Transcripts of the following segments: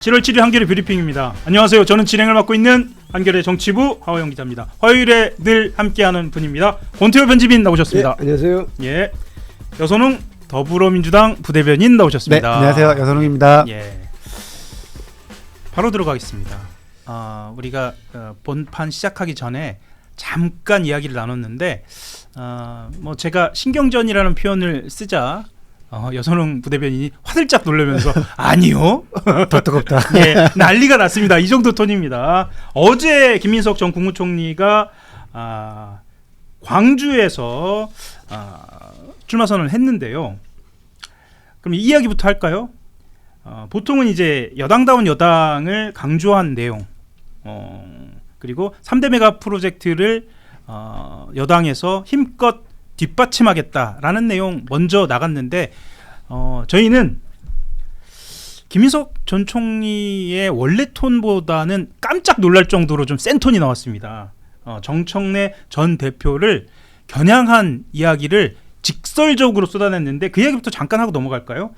7월 7일 한겨레 뷰리핑입니다. 안녕하세요. 저는 진행을 맡고 있는 한겨레 정치부 하호영 기자입니다. 화요일에 늘 함께하는 분입니다. 권태호 편집인 나오셨습니다. 네, 안녕하세요. 예, 여선웅 더불어민주당 부대변인 나오셨습니다. 네, 안녕하세요. 여선웅입니다. 예, 바로 들어가겠습니다. 우리가 본판 시작하기 전에 잠깐 이야기를 나눴는데 뭐 제가 신경전이라는 표현을 쓰자 여선웅 부대변인이 화들짝 놀라면서 아니요. 더 뜨겁다. 예, 난리가 났습니다. 이 정도 톤입니다. 어제 김민석 전 국무총리가 광주에서 출마 선언을 했는데요. 그럼 이 이야기부터 할까요? 보통은 이제 여당다운 여당을 강조한 내용, 그리고 3대 메가 프로젝트를 여당에서 힘껏 뒷받침하겠다라는 내용 먼저 나갔는데 저희는 김민석 전 총리의 원래 톤보다는 깜짝 놀랄 정도로 좀 센 톤이 나왔습니다. 정청래 전 대표를 겨냥한 이야기를 직설적으로 쏟아냈는데 그 이야기부터 잠깐 하고 넘어갈까요?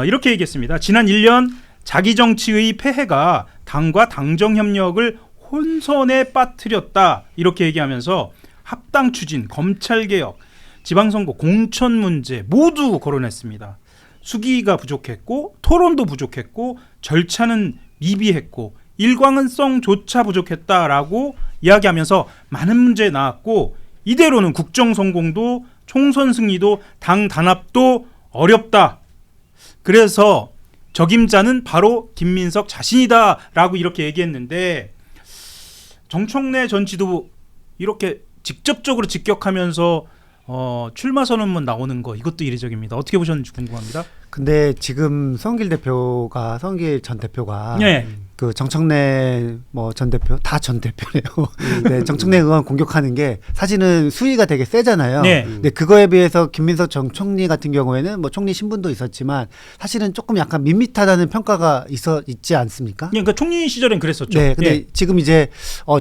이렇게 얘기했습니다. 지난 1년 자기 정치의 폐해가 당과 당정 협력을 혼선에 빠뜨렸다 이렇게 얘기하면서 합당 추진, 검찰개혁, 지방선거, 공천 문제 모두 거론했습니다. 수기가 부족했고 토론도 부족했고 절차는 미비했고 일관성조차 부족했다라고 이야기하면서 많은 문제 나왔고 이대로는 국정 성공도 총선 승리도 당 단합도 어렵다. 그래서 적임자는 바로 김민석 자신이다라고 이렇게 얘기했는데 정청래 전 지도부 이렇게 직접적으로 직격하면서 출마 선언문 나오는 거 이것도 이례적입니다. 어떻게 보셨는지 궁금합니다. 근데 지금 성길 전 대표가 네. 그 정청래 전 대표 다 전 대표네요. 네, 정청래 의원 공격하는 게 사실은 수위가 되게 세잖아요. 네. 근데 그거에 비해서 김민석 전 총리 같은 경우에는 뭐 총리 신분도 있었지만 사실은 조금 약간 밋밋하다는 평가가 있지 않습니까? 그러니까 총리 시절엔 그랬었죠. 네, 근데 예. 지금 이제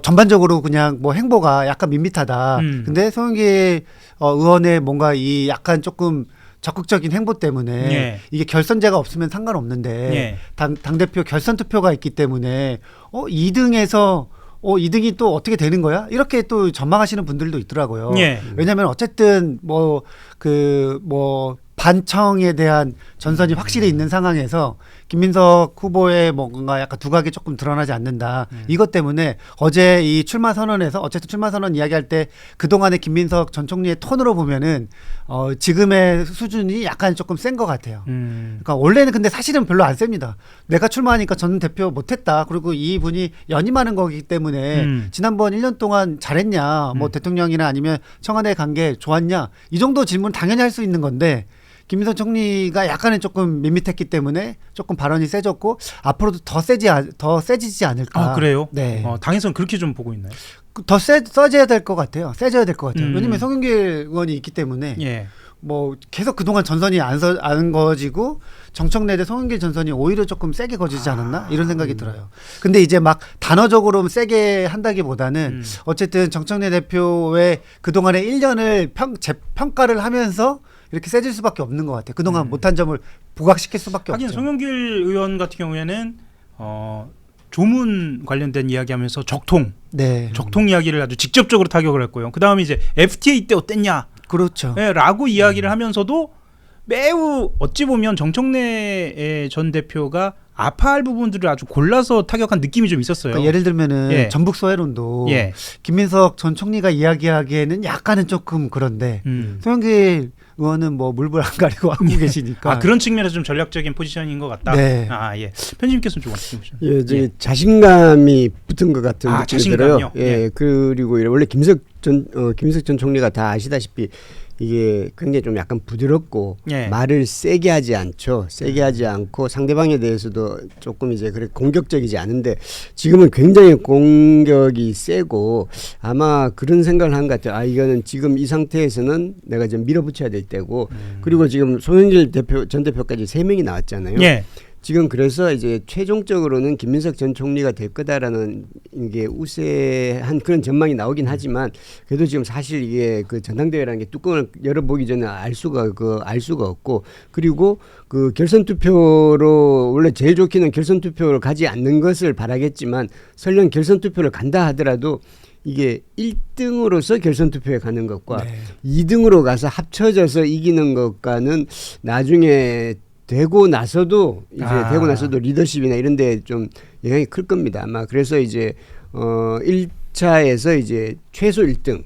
전반적으로 그냥 뭐 행보가 약간 밋밋하다. 근데 성길 의원의 뭔가 이 약간 조금 적극적인 행보 때문에 예. 이게 결선제가 없으면 상관없는데 예. 당대표 결선 투표가 있기 때문에 2등에서 2등이 또 어떻게 되는 거야? 이렇게 또 전망하시는 분들도 있더라고요. 예. 왜냐하면 어쨌든 반청에 대한 전선이 확실히 있는 상황에서 김민석 후보의 뭔가 약간 두각이 조금 드러나지 않는다. 이것 때문에 어제 이 출마 선언에서 어쨌든 출마 선언 이야기할 때 그동안의 김민석 전 총리의 톤으로 보면은 지금의 수준이 약간 조금 센 것 같아요. 그러니까 원래는 근데 사실은 별로 안 셉니다. 내가 출마하니까 전 대표 못했다. 그리고 이분이 연임하는 거기 때문에 지난번 1년 동안 잘했냐, 뭐 대통령이나 아니면 청와대 관계 좋았냐, 이 정도 질문 당연히 할 수 있는 건데. 김민석 총리가 약간은 조금 밋밋했기 때문에 조금 발언이 세졌고 앞으로도 더 세지지 않을까. 그래요? 네. 당에서는 그렇게 좀 보고 있나요? 더 세져야 될 것 같아요. 세져야 될 것 같아요. 왜냐면 성윤길 의원이 있기 때문에 예. 뭐 계속 그동안 전선이 안 거지고 정청래 대 성윤길 전선이 오히려 조금 세게 거지지 않았나 이런 생각이 들어요. 근데 이제 막 단어적으로 세게 한다기보다는 어쨌든 정청래 대표의 그동안의 1년을 재평가를 하면서 이렇게 세질 수밖에 없는 것 같아요. 그동안 못한 점을 부각시킬 수밖에 없죠. 하긴 성영길 의원 같은 경우에는 조문 관련된 이야기하면서 적통 이야기를 아주 직접적으로 타격을 했고요. 그 다음에 이제 FTA 때 어땠냐, 그렇죠. 네, 라고 이야기를 하면서도 매우 어찌 보면 정청래 전 대표가 아파할 부분들을 아주 골라서 타격한 느낌이 좀 있었어요. 그러니까 예를 들면은 전북 소해론도 김민석 전 총리가 이야기하기에는 약간은 조금 그런데 성영길 의원은 뭐 물불 안 가리고 하고 계시니까 그런 측면에서 좀 전략적인 포지션인 것 같다. 네. 예. 편집님께서는 좀 어떻게 보시나요? 예, 자신감이 붙은 것 같은 느낌이 들어요. 예. 그리고 원래 김민석 전 총리가 다 아시다시피 이게 굉장히 좀 약간 부드럽고 말을 세게 하지 않죠. 세게 하지 않고 상대방에 대해서도 조금 이제 그렇게 공격적이지 않은데 지금은 굉장히 공격이 세고 아마 그런 생각을 한 것 같아요. 이거는 지금 이 상태에서는 내가 좀 밀어붙여야 될 때고 그리고 지금 송영길 전 대표까지 3명이 나왔잖아요. 지금 그래서 이제 최종적으로는 김민석 전 총리가 될 거다라는 이게 우세한 그런 전망이 나오긴 하지만 그래도 지금 사실 이게 그 전당대회라는 게 뚜껑을 열어보기 전에 알 수가 없고 그리고 그 결선 투표로 원래 제일 좋기는 결선 투표를 가지 않는 것을 바라겠지만 설령 결선 투표를 간다 하더라도 이게 1등으로서 결선 투표에 가는 것과 2등으로 가서 합쳐져서 이기는 것과는 나중에 되고 나서도 리더십이나 이런 데 좀 영향이 클 겁니다. 아마 그래서 이제 1차에서 이제 최소 1등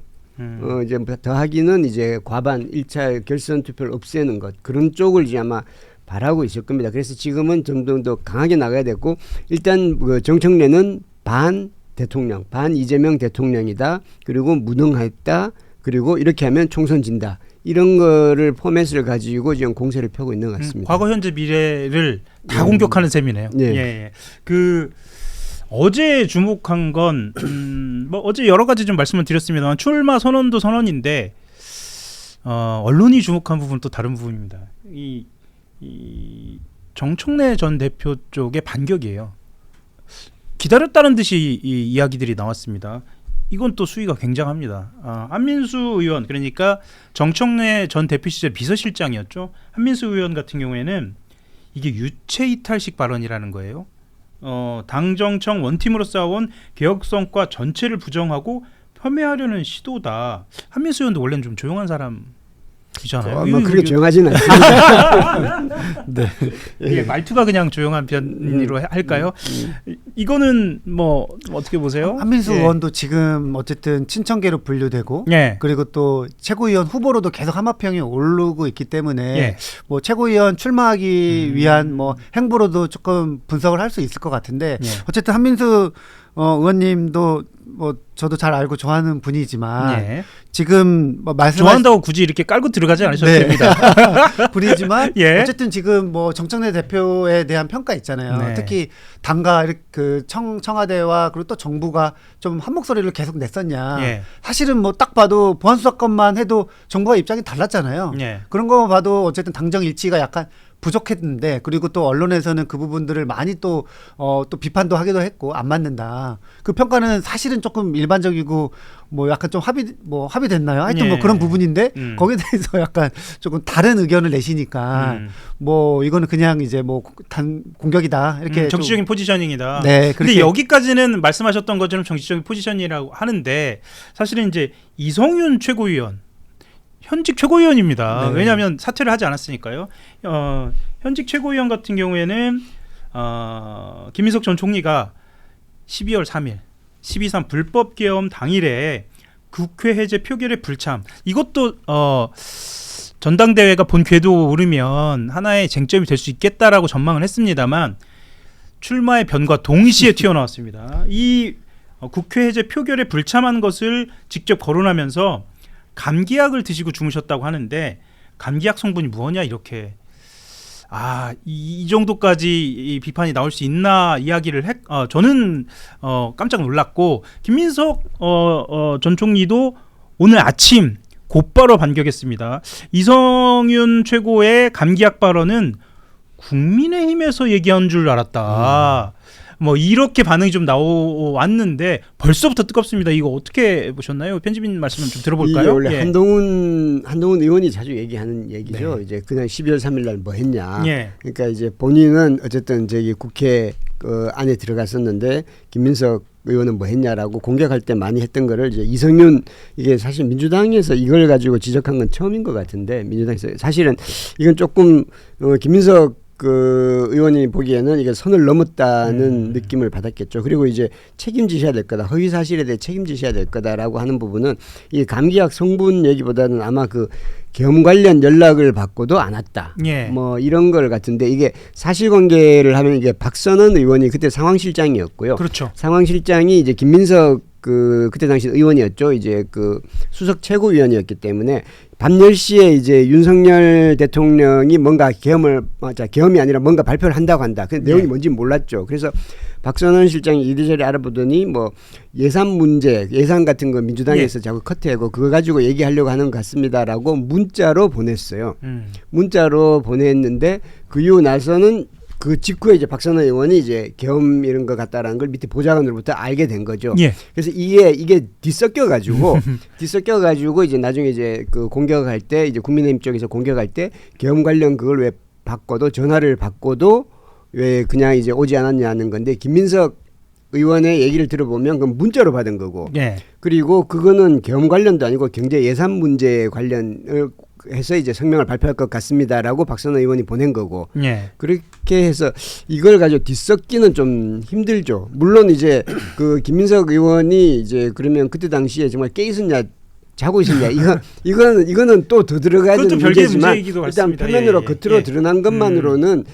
이제 더하기는 이제 과반 1차 결선 투표를 없애는 것 그런 쪽을 이제 아마 바라고 있을 겁니다. 그래서 지금은 좀 더 강하게 나가야 되고 일단 그 정청래는 반 대통령, 반 이재명 대통령이다. 그리고 무능했다. 그리고 이렇게 하면 총선 진다. 이런 거를 포맷을 가지고 지금 공세를 펴고 있는 것 같습니다. 과거, 현재, 미래를 다 공격하는 셈이네요. 네. 예. 그 어제 주목한 건 뭐 어제 여러 가지 좀 말씀을 드렸습니다만 출마 선언도 선언인데 언론이 주목한 부분은 또 다른 부분입니다. 이 정청래 전 대표 쪽의 반격이에요. 기다렸다는 듯이 이 이야기들이 나왔습니다. 이건 또 수위가 굉장합니다. 한민수 의원 그러니까 정청래 전 대표 시절 비서실장이었죠. 한민수 의원 같은 경우에는 이게 유체이탈식 발언이라는 거예요. 당정청 원팀으로 싸운 개혁성과 전체를 부정하고 폄훼하려는 시도다. 한민수 의원도 원래는 좀 조용한 사람이잖아요. 아마 그렇게 조용하지는 않습니다. 네. 예, 말투가 그냥 조용한 편으로 할까요? 이거는 뭐 어떻게 보세요? 한민수 의원도 지금 어쨌든 친청계로 분류되고 그리고 또 최고위원 후보로도 계속 한마평에 오르고 있기 때문에 뭐 최고위원 출마하기 위한 뭐 행보로도 조금 분석을 할 수 있을 것 같은데 어쨌든 한민수 의원님도 뭐 저도 잘 알고 좋아하는 분이지만 지금 뭐 좋아한다고 굳이 이렇게 깔고 들어가지 않으셔도 됩니다. 분이지만 어쨌든 지금 뭐 정청래 대표에 대한 평가 있잖아요. 특히 당과 그 청와대와 그리고 또 정부가 좀 한 목소리를 계속 냈었냐. 사실은 뭐 딱 봐도 보안수 사건만 해도 정부와 입장이 달랐잖아요. 그런 거 봐도 어쨌든 당정 일치가 약간 부족했는데 그리고 또 언론에서는 그 부분들을 많이 또 비판도 하기도 했고 안 맞는다. 그 평가는 사실은 조금 일반적이고 뭐 약간 좀 합의됐나요? 하여튼 뭐 그런 부분인데 거기에 대해서 약간 조금 다른 의견을 내시니까 뭐 이거는 그냥 이제 뭐 단 공격이다 이렇게 정치적인 포지셔닝이다. 네. 근데 여기까지는 말씀하셨던 것처럼 정치적인 포지셔닝이라고 하는데 사실은 이제 이성윤 최고위원 현직 최고위원입니다. 왜냐하면 사퇴를 하지 않았으니까요. 현직 최고위원 같은 경우에는 김민석 전 총리가 12월 3일 12.3 불법계엄 당일에 국회 해제 표결에 불참 이것도 전당대회가 본 궤도 오르면 하나의 쟁점이 될 수 있겠다라고 전망을 했습니다만 출마의 변과 동시에 튀어나왔습니다. 이 국회 해제 표결에 불참한 것을 직접 거론하면서 감기약을 드시고 주무셨다고 하는데 감기약 성분이 뭐냐 이렇게 이 정도까지 이 비판이 나올 수 있나 이야기를 저는 깜짝 놀랐고 김민석 전 총리도 오늘 아침 곧바로 반격했습니다. 이성윤 최고의 감기약 발언은 국민의힘에서 얘기한 줄 알았다. 뭐 이렇게 반응이 좀 나왔는데 벌써부터 뜨겁습니다. 이거 어떻게 보셨나요? 편집인 말씀을 좀 들어볼까요? 이게 원래 한동훈 의원이 자주 얘기하는 얘기죠. 이제 그냥 12월 3일 날 뭐 했냐. 그러니까 이제 본인은 어쨌든 저기 국회 안에 들어갔었는데 김민석 의원은 뭐 했냐라고 공격할 때 많이 했던 거를 이제 이성윤 이게 사실 민주당에서 이걸 가지고 지적한 건 처음인 것 같은데 민주당에서 사실은 이건 조금 김민석 그 의원이 보기에는 이게 선을 넘었다는 느낌을 받았겠죠. 그리고 이제 책임지셔야 될 거다. 허위 사실에 대해 책임지셔야 될 거다라고 하는 부분은 이 감기약 성분 얘기보다는 아마 그 계엄 관련 연락을 받고도 안 왔다. 뭐 이런 걸 같은데 이게 사실관계를 하면 이게 박선원 의원이 그때 상황실장이었고요. 그렇죠. 상황실장이 이제 김민석 그때 당시 의원이었죠. 이제 그 수석 최고위원이었기 때문에 밤 10시에 이제 윤석열 대통령이 뭔가 계엄이 아니라 뭔가 발표를 한다고 한다. 그 내용이 뭔지 몰랐죠. 그래서 박선원 실장이 이리저리 알아보더니 뭐 예산 문제, 예산 같은 거 민주당에서 자꾸 커트하고 그거 가지고 얘기하려고 하는 것 같습니다라고 문자로 보냈어요. 문자로 보냈는데 그 이후 나서는 그 직후에 이제 박선호 의원이 이제 계엄 이런 것 같다라는 걸 밑에 보좌관으로부터 알게 된 거죠. 예. 그래서 이게 뒤섞여 가지고 이제 나중에 이제 그 공격할 때 이제 국민의힘 쪽에서 공격할 때 계엄 관련 그걸 왜 바꿔도 전화를 바꿔도 왜 그냥 이제 오지 않았냐는 건데 김민석 의원의 얘기를 들어보면 그건 문자로 받은 거고. 예. 그리고 그거는 계엄 관련도 아니고 경제 예산 문제 관련을 해서 이제 성명을 발표할 것 같습니다라고 박선호 의원이 보낸 거고. 예. 그렇게 해서 이걸 가지고 뒤섞기는 좀 힘들죠. 물론 이제 그 김민석 의원이 이제 그러면 그때 당시에 정말 깨 있었냐 자고 있었냐 이거는 또 더 들어가야 되는 문제지만 일단 같습니다. 표면으로 예, 겉으로 예. 드러난 것만으로는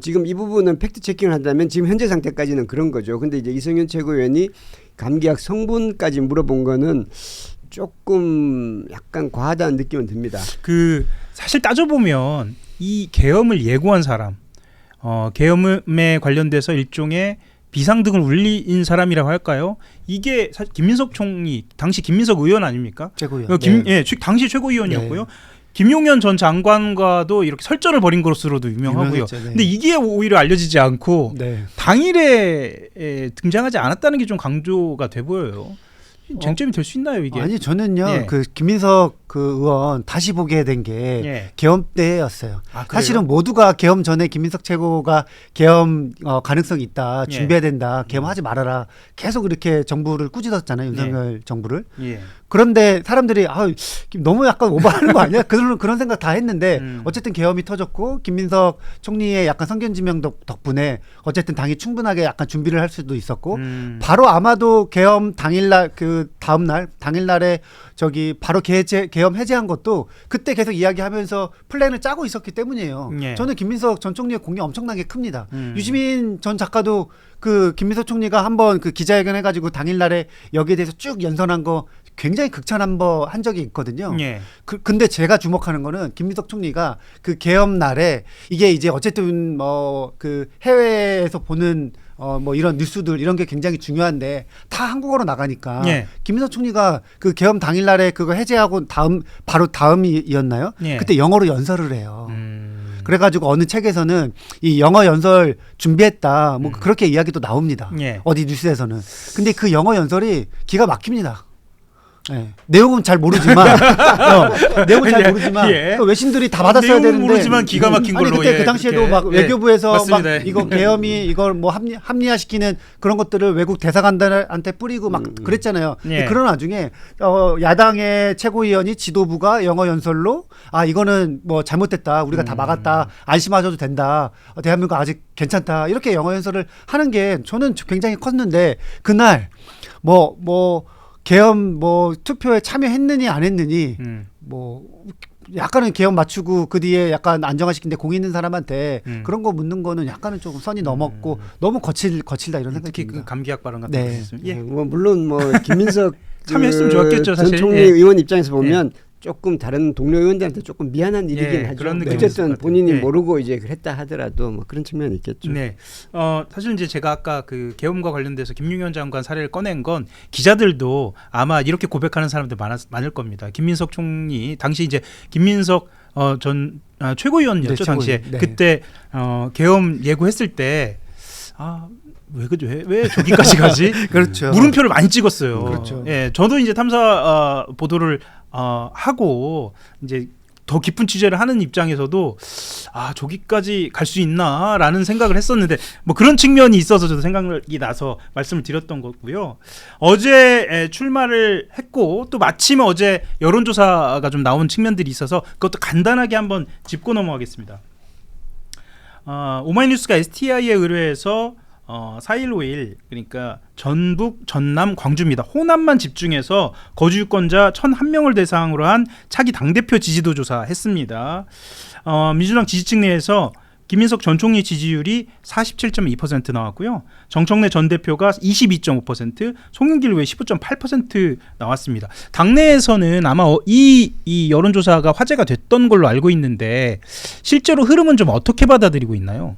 지금 이 부분은 팩트 체킹을 한다면 지금 현재 상태까지는 그런 거죠. 근데 이제 이성윤 최고위원이 감기약 성분까지 물어본 거는 조금 약간 과하다는 느낌은 듭니다. 그 사실 따져보면 이 계엄을 예고한 사람, 계엄에 관련돼서 일종의 비상등을 울린 사람이라고 할까요? 이게 사실 김민석 총리, 당시 김민석 의원 아닙니까? 최고위원. 당시 최고위원이었고요. 네. 김용현 전 장관과도 이렇게 설전을 벌인 것으로도 유명하고요. 유명했죠, 네. 근데 이게 오히려 알려지지 않고 네. 당일에 등장하지 않았다는 게 좀 강조가 돼 보여요. 쟁점이 될 수 있나요, 이게? 아니 저는요 예. 그 김민석 그 의원 다시 보게 된 게 예. 계엄 때였어요. 아, 그래요? 사실은 모두가 계엄 전에 김민석 최고가 계엄 가능성이 있다, 예. 준비해야 된다, 계엄하지 말아라 계속 이렇게 정부를 꾸짖었잖아요, 윤석열 정부를. 예. 그런데 사람들이 너무 약간 오버하는 거 아니야? 그런 생각 다 했는데 어쨌든 계엄이 터졌고 김민석 총리의 약간 성견지명 덕분에 어쨌든 당이 충분하게 약간 준비를 할 수도 있었고 바로 아마도 계엄 당일날 그 다음날 당일날에 바로 계엄 해제한 것도 그때 계속 이야기하면서 플랜을 짜고 있었기 때문이에요. 예. 저는 김민석 전 총리의 공이 엄청나게 큽니다. 유시민 전 작가도 그 김민석 총리가 한번 그 기자회견 해가지고 당일날에 여기에 대해서 쭉 연설한 거 굉장히 극찬한 적이 있거든요. 예. 근데 제가 주목하는 거는 김민석 총리가 그 계엄 날에 이게 이제 어쨌든 그 해외에서 보는 뭐 이런 뉴스들 이런 게 굉장히 중요한데 다 한국어로 나가니까 예. 김민석 총리가 그 계엄 당일날에 그거 해제하고 바로 다음이었나요? 예. 그때 영어로 연설을 해요. 그래가지고 어느 책에서는 이 영어 연설 준비했다 뭐 그렇게 이야기도 나옵니다. 예. 어디 뉴스에서는. 근데 그 영어 연설이 기가 막힙니다. 네. 내용은 잘 모르지만 내용은 잘 모르지만 예. 그 외신들이 다 받았어야 내용은 되는데 모르지만 기가 막힌 아니 걸로 그때 예, 그 당시에도 그렇게. 막 외교부에서 맞습니다. 막 이거 계엄이 이걸 뭐 합리화시키는 그런 것들을 외국 대사관들한테 뿌리고 막 그랬잖아요. 예. 그런 와중에 야당의 최고위원이 지도부가 영어 연설로 이거는 뭐 잘못됐다 우리가 다 막았다 안심하셔도 된다 대한민국 아직 괜찮다 이렇게 영어 연설을 하는 게 저는 굉장히 컸는데 그날 계엄 투표에 참여했느니 안 했느니 약간은 계엄 맞추고 그 뒤에 약간 안정화시킨데 공 있는 사람한테 그런 거 묻는 거는 약간은 조금 선이 넘었고 너무 거칠다 이런 생각이 특히 듭니다. 그 감기약 발언 같은 거 있습니다. 예. 물론 김민석 참여했으면 좋았겠죠, 사실. 전 총리 예. 의원 입장에서 보면 조금 다른 동료 의원들한테 조금 미안한 일이긴 예, 하죠. 그런 느낌이 있을 것 어쨌든 같아요. 본인이 예. 모르고 이제 그랬다 하더라도 뭐 그런 측면이 있겠죠. 네. 사실 이제 제가 아까 그 계엄과 관련돼서 김용현 장관 사례를 꺼낸 건 기자들도 아마 이렇게 고백하는 사람들 많을 겁니다. 김민석 총리 당시 이제 김민석 전 최고위원이었죠, 네, 당시에. 네. 그때 계엄 예고했을 때 왜 저기까지 가지? 그렇죠. 물음표를 많이 찍었어요. 그렇죠. 예, 저도 이제 탐사 보도를 하고 이제 더 깊은 취재를 하는 입장에서도 저기까지 갈 수 있나라는 생각을 했었는데 뭐 그런 측면이 있어서 저도 생각이 나서 말씀을 드렸던 거고요. 어제 출마를 했고 또 마침 어제 여론조사가 좀 나온 측면들이 있어서 그것도 간단하게 한번 짚고 넘어가겠습니다. 오마이뉴스가 STI에 의뢰해서 4일 5일 그러니까 전북, 전남, 광주입니다. 호남만 집중해서 거주 유권자 1,001명을 대상으로 한 차기 당대표 지지도 조사했습니다. 민주당 지지층 내에서 김민석 전 총리 지지율이 47.2% 나왔고요. 정청래 전 대표가 22.5%, 송영길 의원 19.8% 나왔습니다. 당내에서는 아마 이 여론조사가 화제가 됐던 걸로 알고 있는데 실제로 흐름은 좀 어떻게 받아들이고 있나요?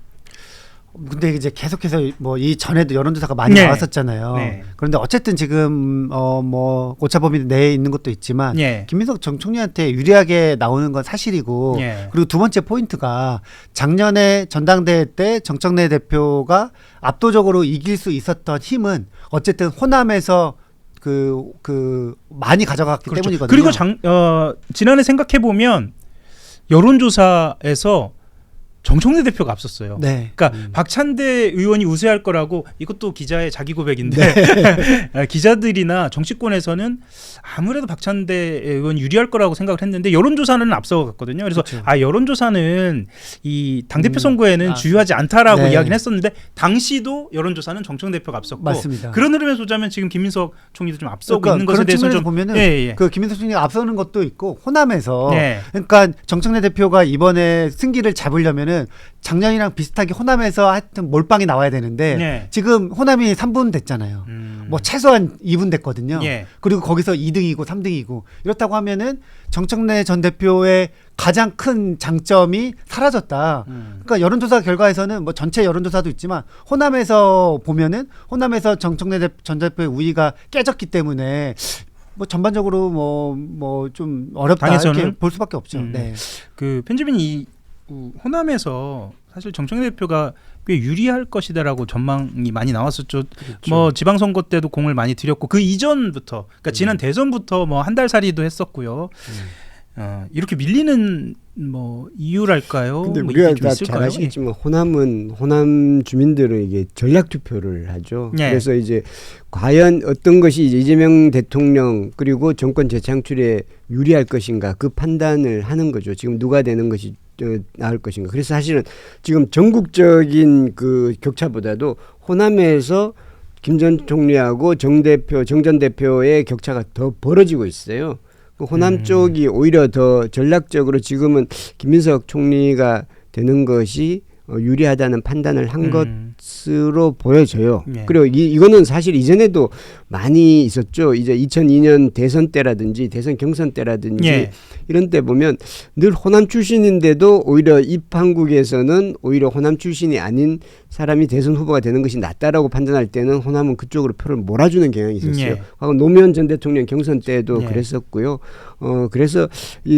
근데 이제 계속해서 뭐 이 전에도 여론조사가 많이 네. 나왔었잖아요. 네. 그런데 어쨌든 지금 뭐 오차범위 내에 있는 것도 있지만 예. 김민석 전 총리한테 유리하게 나오는 건 사실이고 예. 그리고 두 번째 포인트가 작년에 전당대회 때 정청래 대표가 압도적으로 이길 수 있었던 힘은 어쨌든 호남에서 그 많이 가져갔기 그렇죠. 때문이거든요. 그리고 지난해 생각해 보면 여론조사에서 정청래 대표가 앞섰어요. 네. 그러니까 박찬대 의원이 우세할 거라고 이것도 기자의 자기 고백인데 네. 기자들이나 정치권에서는 아무래도 박찬대 의원 유리할 거라고 생각을 했는데 여론조사는 앞서갔거든요. 그래서 그렇죠. 여론조사는 이 당대표 선거에는 주요하지 않다라고 네. 이야기를 했었는데 당시도 여론조사는 정청래 대표가 앞섰고 맞습니다. 그런 흐름에서 보자면 지금 김민석 총리도 좀 앞서고 그러니까 있는 것에 그런 대해서 측면에서 좀 보면은 예. 그 김민석 총리가 앞서는 것도 있고 호남에서 네. 그러니까 정청래 대표가 이번에 승기를 잡으려면은 작년이랑 비슷하게 호남에서 하여튼 몰빵이 나와야 되는데 네. 지금 호남이 3분 됐잖아요. 뭐 최소한 2분 됐거든요. 예. 그리고 거기서 2등이고 3등이고 이렇다고 하면은 정청래 전 대표의 가장 큰 장점이 사라졌다. 그러니까 여론조사 결과에서는 뭐 전체 여론조사도 있지만 호남에서 보면은 호남에서 정청래 전 대표의 우위가 깨졌기 때문에 뭐 전반적으로 뭐 좀 어렵다 당에서는? 이렇게 볼 수밖에 없죠. 네. 그 편집인이 호남에서 사실 정청래 대표가 꽤 유리할 것이다라고 전망이 많이 나왔었죠. 그렇죠. 뭐 지방선거 때도 공을 많이 들였고 그 이전부터, 그러니까 지난 대선부터 뭐 한 달 살이도 했었고요. 이렇게 밀리는 뭐 이유랄까요? 근데 뭐 우리가 이게 좀 다 있을까요? 잘 아시겠지만 호남 주민들은 이게 전략 투표를 하죠. 네. 그래서 이제 과연 어떤 것이 이제 이재명 대통령 그리고 정권 재창출에 유리할 것인가 그 판단을 하는 거죠. 지금 누가 되는 것이 나을 것인가. 그래서 사실은 지금 전국적인 그 격차보다도 호남에서 김 전 총리하고 정 전 대표의 격차가 더 벌어지고 있어요. 그 호남 쪽이 오히려 더 전략적으로 지금은 김민석 총리가 되는 것이 유리하다는 판단을 한 것으로 보여져요. 네. 그리고 이거는 사실 이전에도 많이 있었죠. 이제 2002년 대선 때라든지 대선 경선 때라든지 예. 이런 때 보면 늘 호남 출신인데도 오히려 입한국에서는 오히려 호남 출신이 아닌 사람이 대선 후보가 되는 것이 낫다라고 판단할 때는 호남은 그쪽으로 표를 몰아주는 경향이 있었어요. 예. 과거 노무현 전 대통령 경선 때도 예. 그랬었고요. 그래서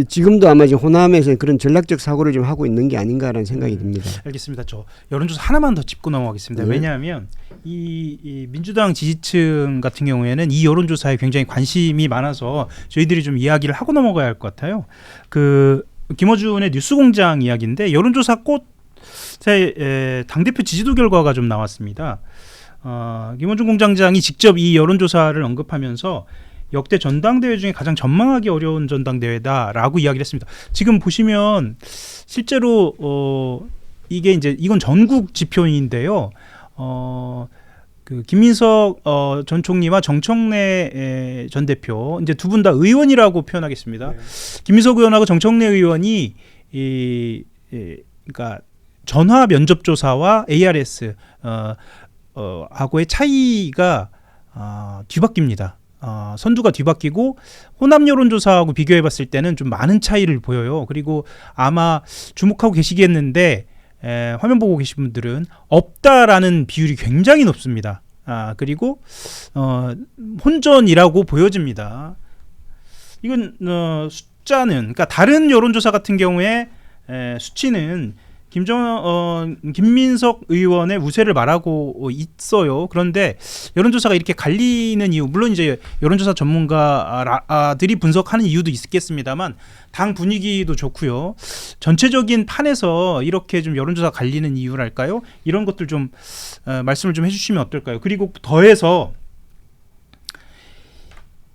지금도 아마 지금 호남에서 그런 전략적 사고를 좀 하고 있는 게 아닌가라는 생각이 듭니다. 알겠습니다. 저 여론조사 하나만 더 짚고 넘어가겠습니다. 네. 왜냐하면 이 민주당 지지층 같은 경우에는 이 여론조사에 굉장히 관심이 많아서 저희들이 좀 이야기를 하고 넘어가야 할 것 같아요. 그 김어준의 뉴스공장 이야기인데 여론조사 꽃의 당대표 지지도 결과가 좀 나왔습니다. 김어준 공장장이 직접 이 여론조사를 언급하면서 역대 전당대회 중에 가장 전망하기 어려운 전당대회다라고 이야기를 했습니다. 지금 보시면 실제로 이게 이제 이건 전국 지표인데요. 그 김민석 전 총리와 정청래 전 대표 이제 두 분 다 의원이라고 표현하겠습니다. 네. 김민석 의원하고 정청래 의원이 그러니까 전화 면접 조사와 ARS 하고의 차이가 뒤바뀝니다. 선두가 뒤바뀌고 호남 여론조사하고 비교해봤을 때는 좀 많은 차이를 보여요. 그리고 아마 주목하고 계시겠는데 화면 보고 계신 분들은 없다라는 비율이 굉장히 높습니다. 그리고 혼전이라고 보여집니다. 이건 숫자는 그러니까 다른 여론조사 같은 경우에 수치는 김민석 의원의 우세를 말하고 있어요. 그런데 여론조사가 이렇게 갈리는 이유, 물론 이제 여론조사 전문가들이 분석하는 이유도 있겠습니다만 당 분위기도 좋고요. 전체적인 판에서 이렇게 좀 여론조사 갈리는 이유랄까요? 이런 것들 좀 말씀을 좀 해주시면 어떨까요? 그리고 더해서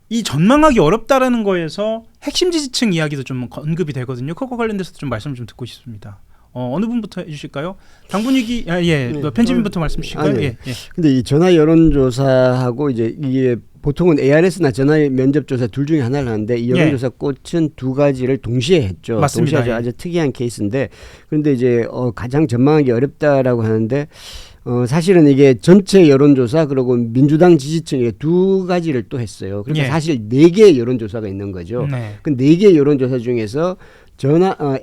이 전망하기 어렵다라는 거에서 핵심 지지층 이야기도 좀 언급이 되거든요. 그거 관련돼서도 좀 말씀 좀 듣고 싶습니다. 어느 분부터 해주실까요? 당 분위기 편집인부터 말씀 주실까요? 네. 근데 이 전화 여론조사하고 이제 이게 보통은 ARS나 전화 면접조사 둘 중에 하나를 하는데 이 여론조사 꽃은 두 가지를 동시에 했죠. 맞습니다. 동시에 아주 특이한 케이스인데 그런데 이제 가장 전망하기 어렵다라고 하는데 사실은 이게 전체 여론조사 그리고 민주당 지지층 두 가지를 또 했어요. 그러니까 사실 4개의 여론조사가 있는 거죠. 네. 그 4개의 여론조사 중에서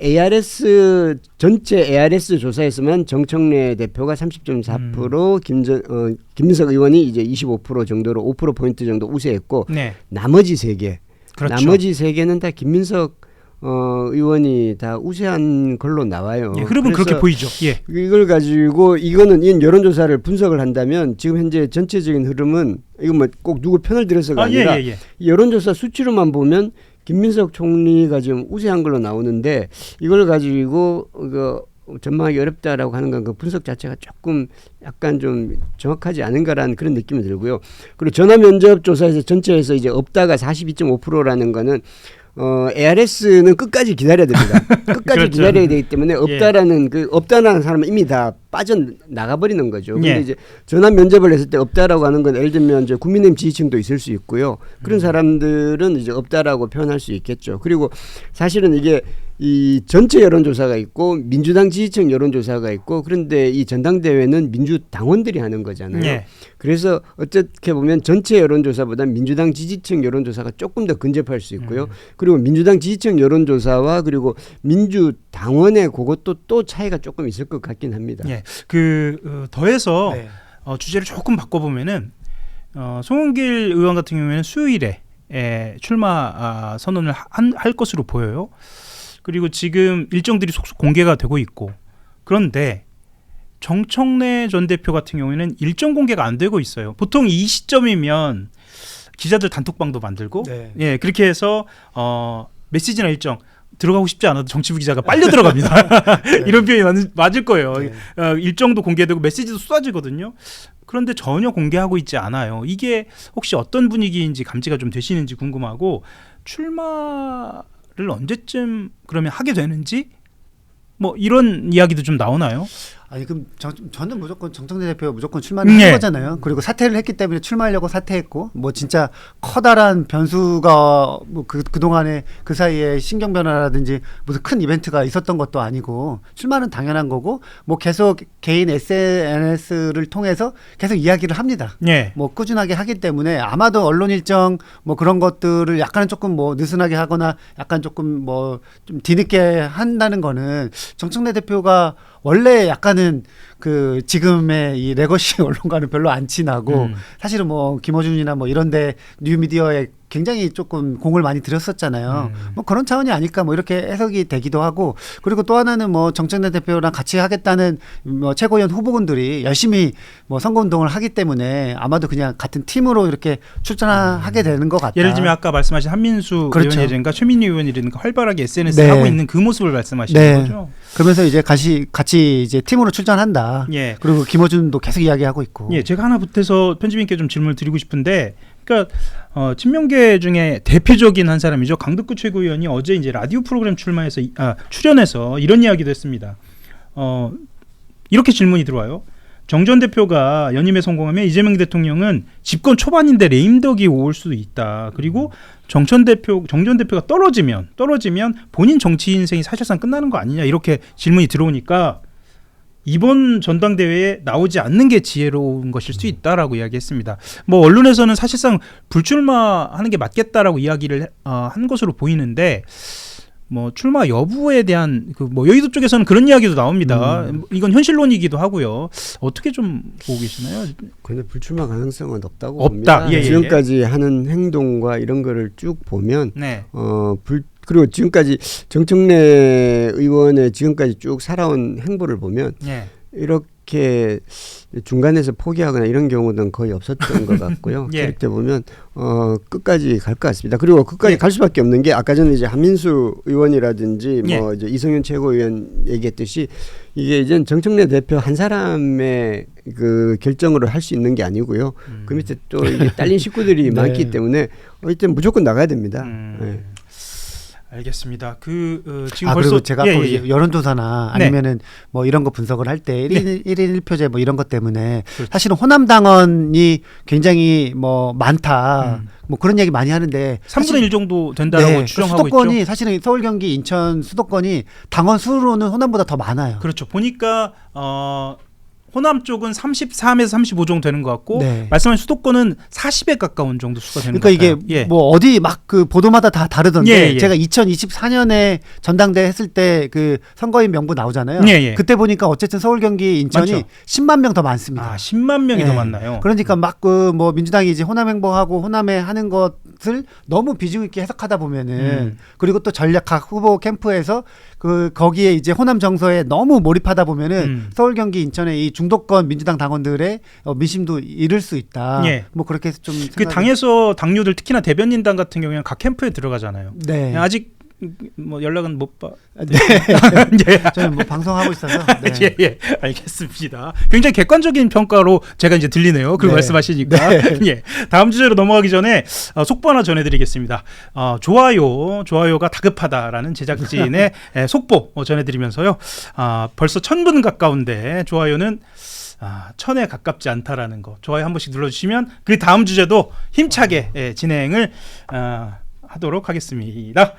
ARS 전체 ARS 조사에서만 정청래 대표가 30.4%, 김민석 의원이 이제 25% 정도로 5% 포인트 정도 우세했고 네. 나머지 세 개, 그렇죠. 나머지 세 개는 다 김민석 의원이 다 우세한 걸로 나와요. 예, 흐름은 그렇게 보이죠. 예. 이걸 가지고 이거는 이 여론조사를 분석을 한다면 지금 현재 전체적인 흐름은 이거 뭐 꼭 누구 편을 들어서가 아니라 이 여론조사 수치로만 보면 김민석 총리가 지금 우세한 걸로 나오는데 이걸 가지고 전망하기 어렵다라고 하는 건 그 분석 자체가 조금 약간 좀 정확하지 않은가라는 그런 느낌이 들고요. 그리고 전화 면접 조사에서 전체에서 이제 없다가 42.5%라는 거는 ARS는 끝까지 기다려야 됩니다. 끝까지 그렇죠. 기다려야 되기 때문에 없다라는 없다라는 사람은 이미 다 빠져나가 버리는 거죠. 근데 이제 전화 면접을 했을 때 없다라고 하는 건 예를 들면 이제 국민의힘 지지층도 있을 수 있고요. 그런 사람들은 이제 없다라고 표현할 수 있겠죠. 그리고 사실은 이게 이 전체 여론조사가 있고 민주당 지지층 여론조사가 있고 그런데 이 전당대회는 민주당원들이 하는 거잖아요. 예. 그래서 어떻게 보면 전체 여론조사보다 민주당 지지층 여론조사가 조금 더 근접할 수 있고요. 그리고 민주당 지지층 여론조사와 그리고 민주당원의 그것도 또 차이가 조금 있을 것 같긴 합니다. 예. 더해서 주제를 조금 바꿔보면은 송영길 의원 같은 경우에는 수요일에 출마 선언을 할 것으로 보여요. 그리고 지금 일정들이 속속 공개가 되고 있고 그런데 정청래 전 대표 같은 경우에는 일정 공개가 안 되고 있어요. 보통 이 시점이면 기자들 단톡방도 만들고 예, 그렇게 해서 메시지나 일정 들어가고 싶지 않아도 정치부 기자가 빨려 들어갑니다. 이런 표현이 맞을 거예요. 일정도 공개되고 메시지도 쏟아지거든요. 그런데 전혀 공개하고 있지 않아요. 이게 혹시 어떤 분위기인지 감지가 좀 되시는지 궁금하고 출마를 언제쯤 그러면 하게 되는지 뭐 이런 이야기도 좀 나오나요? 아니 그럼 저는 무조건 정청래 대표가 무조건 출마를 한 거잖아요. 그리고 사퇴를 했기 때문에 출마하려고 사퇴했고 뭐 진짜 커다란 변수가 뭐 그동안에 그 사이에 신경 변화라든지 무슨 큰 이벤트가 있었던 것도 아니고 출마는 당연한 거고 뭐 계속 개인 SNS를 통해서 계속 이야기를 합니다. 예. 뭐 꾸준하게 하기 때문에 아마도 언론 일정 뭐 그런 것들을 약간은 조금 뭐 느슨하게 하거나 약간 조금 뭐 좀 뒤늦게 한다는 거는 정청래 대표가 원래 약간은 그 지금의 이 레거시 언론과는 별로 안 친하고 사실은 뭐 김어준이나 뭐 이런데 뉴미디어에 굉장히 조금 공을 많이 들였었잖아요. 뭐 그런 차원이 아닐까 뭐 이렇게 해석이 되기도 하고 그리고 또 하나는 뭐 정청래 대표랑 같이 하겠다는 뭐 최고위원 후보군들이 열심히 뭐 선거운동을 하기 때문에 아마도 그냥 같은 팀으로 이렇게 출전하게 되는 것 같다. 예를 들면 아까 말씀하신 한민수 그렇죠. 의원이라든가 최민희 의원이라든가 활발하게 SNS를 하고 있는 그 모습을 말씀하시는 거죠. 그러면서 이제 같이 이제 팀으로 출전한다. 예. 그리고 김어준도 계속 이야기하고 있고. 예, 제가 하나 보태서 편집인께 좀 질문을 드리고 싶은데, 그러니까 친명계 중에 대표적인 한 사람이죠. 강덕구 최고위원이 어제 이제 라디오 프로그램 출연해서 이런 이야기도 했습니다. 이렇게 질문이 들어와요. 정 전 대표가 연임에 성공하면 이재명 대통령은 집권 초반인데 레임덕이 올 수도 있다. 그리고 정 전 대표가 떨어지면 본인 정치 인생이 사실상 끝나는 거 아니냐 이렇게 질문이 들어오니까 이번 전당대회에 나오지 않는 게 지혜로운 것일 수 있다라고 이야기했습니다. 뭐 언론에서는 사실상 불출마하는 게 맞겠다라고 이야기를 한 것으로 보이는데 뭐 출마 여부에 대한 그 뭐 여의도 쪽에서는 그런 이야기도 나옵니다. 이건 현실론이기도 하고요. 어떻게 좀 보고 계시나요? 근데 불출마 가능성은 없다고 없다. 봅니다. 지금까지 하는 행동과 이런 거를 쭉 보면 네. 그리고 지금까지 정청래 의원의 지금까지 쭉 살아온 행보를 보면 이렇게 중간에서 포기하거나 이런 경우는 거의 없었던 것 같고요. 그럴 때 보면 끝까지 갈 것 같습니다. 그리고 끝까지 갈 수밖에 없는 게 아까 전에 이제 한민수 의원이라든지 뭐 이제 이성윤 최고위원 얘기했듯이 이게 이제 정청래 대표 한 사람의 그 결정으로 할 수 있는 게 아니고요. 그 밑에 또 이게 딸린 식구들이 많기 때문에 일단 무조건 나가야 됩니다. 알겠습니다. 지금 벌써 그리고 제가 여론조사나 아니면은 뭐 이런 거 분석을 할 때 1인 1표제 뭐 이런 것 때문에 사실은 호남 당원이 굉장히 뭐 많다. 뭐 그런 얘기 많이 하는데 3분의 1 정도 된다고 추정하고 수도권이 있죠. 사실은 서울, 경기, 인천 수도권이 당원 수로는 호남보다 더 많아요. 그렇죠. 보니까 호남 쪽은 33에서 35 정도 되는 것 같고 네. 말씀하신 수도권은 40에 가까운 정도 수가 되는 그러니까 것 같아요. 이게 뭐 어디 막 그 보도마다 다 다르던데 예, 예. 제가 2024년에 전당대 했을 때 그 선거인 명부 나오잖아요. 예, 예. 그때 보니까 어쨌든 서울, 경기, 인천이 많죠. 10만 명 더 많습니다. 10만 명이 예. 더 많나요? 그러니까 막 그 뭐 민주당이 이제 호남 행보하고 호남에 하는 것을 너무 비중 있게 해석하다 보면은 그리고 또 전략 각 후보 캠프에서 그 거기에 이제 호남 정서에 너무 몰입하다 보면은 서울, 경기, 인천의 이 중도권 민주당 당원들의 민심도 잃을 수 있다. 예. 뭐 그렇게 좀 그 당에서 당류들 특히나 대변인단 같은 경우에는 각 캠프에 들어가잖아요. 네. 아직 뭐 연락은 못 봐. 네. 예. 저는 뭐 방송하고 있어서. 네. 예, 예, 알겠습니다. 굉장히 객관적인 평가로 제가 이제 들리네요. 그 네. 말씀하시니까. 네. 예. 다음 주제로 넘어가기 전에 속보 하나 전해드리겠습니다. 좋아요가 다급하다라는 제작진의 속보 전해드리면서요. 벌써 1000분 가까운데 좋아요는 1000에 가깝지 않다라는 거. 좋아요 한 번씩 눌러주시면 그 다음 주제도 힘차게 진행을 하도록 하겠습니다.